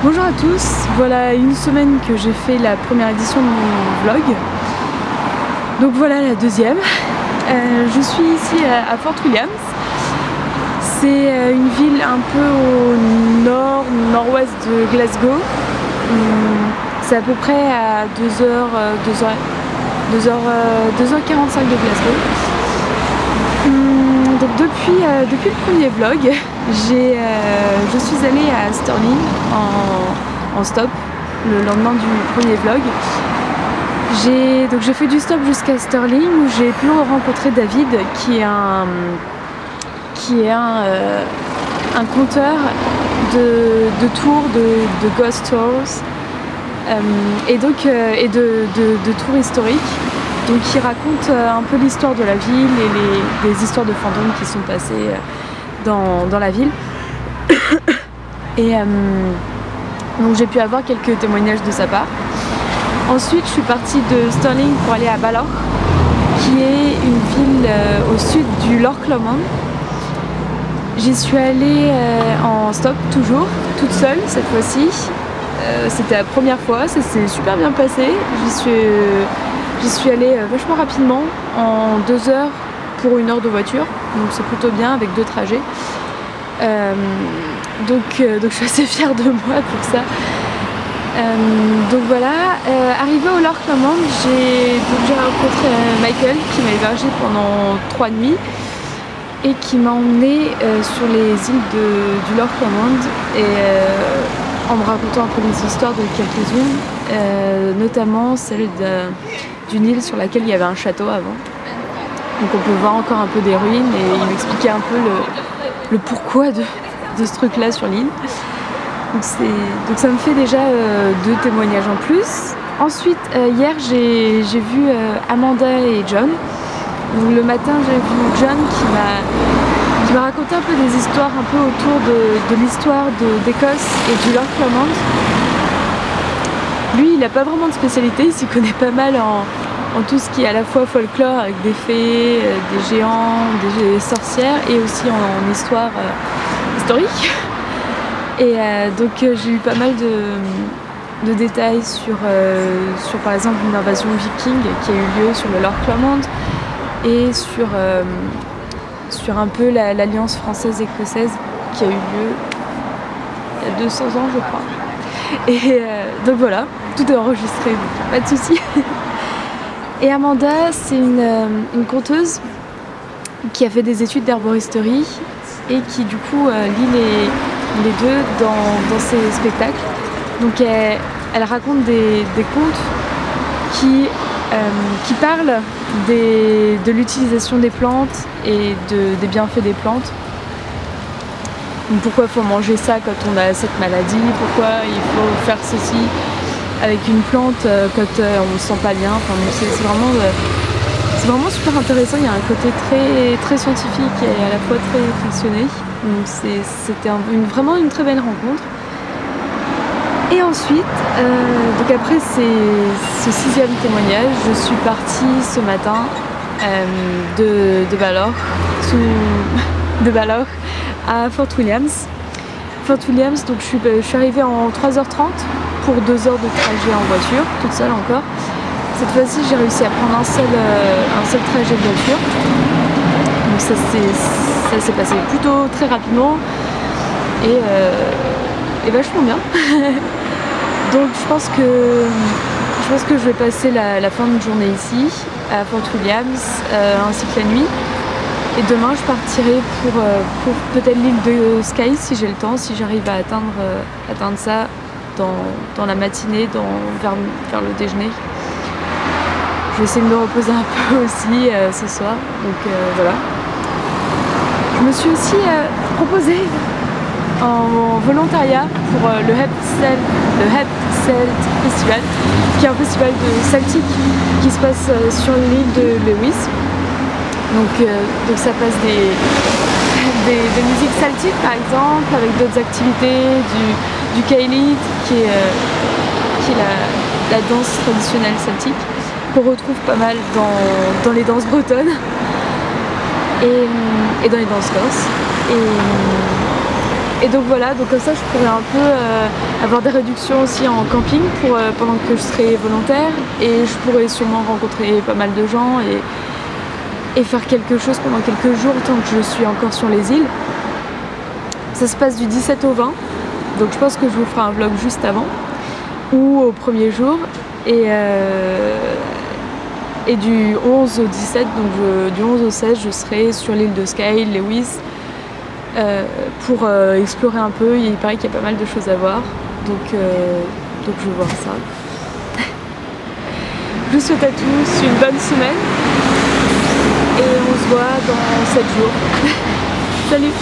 Bonjour à tous, voilà une semaine que j'ai fait la première édition de mon vlog. Donc voilà la deuxième. Je suis ici à Fort Williams. C'est une ville un peu au nord-nord-ouest de Glasgow. C'est à peu près à 2h45 de Glasgow. Donc depuis le premier vlog, je suis allée à Stirling en stop le lendemain du premier vlog. J'ai fait du stop jusqu'à Stirling où j'ai pu rencontrer David qui est un conteur de tours, de ghost tours et de tours historiques. Donc il raconte un peu l'histoire de la ville et les histoires de fantômes qui sont passées dans la ville. Et donc j'ai pu avoir quelques témoignages de sa part. Ensuite je suis partie de Stirling pour aller à Balor, qui est une ville au sud du Loch Lomond. J'y suis allée en stop toujours, toute seule cette fois-ci. C'était la première fois, ça s'est super bien passé. J'y suis allée vachement rapidement, en 2 heures pour 1 heure de voiture, donc c'est plutôt bien avec 2 trajets. Donc je suis assez fière de moi pour ça. Donc voilà, arrivée au Loch Lomond, j'ai rencontré Michael qui m'a hébergé pendant 3 nuits et qui m'a emmené sur les îles du Loch Lomond et en me racontant un peu les histoires de quelques-unes, notamment celle d'une île sur laquelle il y avait un château avant. Donc on peut voir encore un peu des ruines et il m'expliquait un peu le pourquoi de ce truc là sur l'île. Donc ça me fait déjà 2 témoignages en plus. Ensuite hier j'ai vu Amanda et John. Donc, le matin j'ai vu John qui m'a raconté un peu des histoires un peu autour de l'histoire d'Écosse et du Loch Lomond. Lui il n'a pas vraiment de spécialité, il s'y connaît pas mal en tout ce qui est à la fois folklore avec des fées, des géants, des sorcières et aussi en histoire historique. Et donc j'ai eu pas mal de détails sur par exemple une invasion viking qui a eu lieu sur le Loch Lomond et sur un peu l'alliance française-écossaise qui a eu lieu il y a 200 ans je crois. Et donc voilà, tout est enregistré, donc pas de soucis. Et Amanda, c'est une conteuse qui a fait des études d'herboristerie et qui du coup lit les deux dans ses spectacles. Donc elle raconte des contes qui parlent de l'utilisation des plantes et des bienfaits des plantes. Donc pourquoi il faut manger ça quand on a cette maladie, pourquoi il faut faire ceci avec une plante quand on ne se sent pas bien. Enfin, c'est vraiment super intéressant, il y a un côté très scientifique et à la fois très fictionné. Donc c'était vraiment une très belle rencontre. Et ensuite, donc après ce 6e témoignage, je suis partie ce matin de Balor à Fort Williams. Fort Williams, donc je suis arrivée en 3h30 pour 2 heures de trajet en voiture, toute seule encore. Cette fois-ci, j'ai réussi à prendre un seul trajet de voiture. Donc ça s'est passé plutôt très rapidement et vachement bien. Donc je pense que je vais passer la fin de journée ici à Fort Williams ainsi que la nuit. Et demain je partirai pour peut-être l'île de Skye si j'ai le temps, si j'arrive à atteindre ça dans la matinée, vers le déjeuner. Je vais essayer de me reposer un peu aussi ce soir, donc voilà. Je me suis aussi proposée en volontariat pour le Heb Celt Festival, qui est un festival de celtique qui se passe sur l'île de Lewis. Donc ça passe des musiques celtiques par exemple, avec d'autres activités, du Gaelic qui est la danse traditionnelle celtique, qu'on retrouve pas mal dans les danses bretonnes et dans les danses corses. Et donc voilà, donc comme ça je pourrais un peu avoir des réductions aussi en camping pendant que je serai volontaire, et je pourrais sûrement rencontrer pas mal de gens et faire quelque chose pendant quelques jours tant que je suis encore sur les îles. Ça se passe du 17 au 20, donc je pense que je vous ferai un vlog juste avant ou au premier jour, et du 11 au 17, donc du 11 au 16 je serai sur l'île de Skye, Lewis, pour explorer un peu. Il paraît qu'il y a pas mal de choses à voir, donc je vais voir ça. Je vous souhaite à tous une bonne semaine et on se voit dans 7 jours. Salut!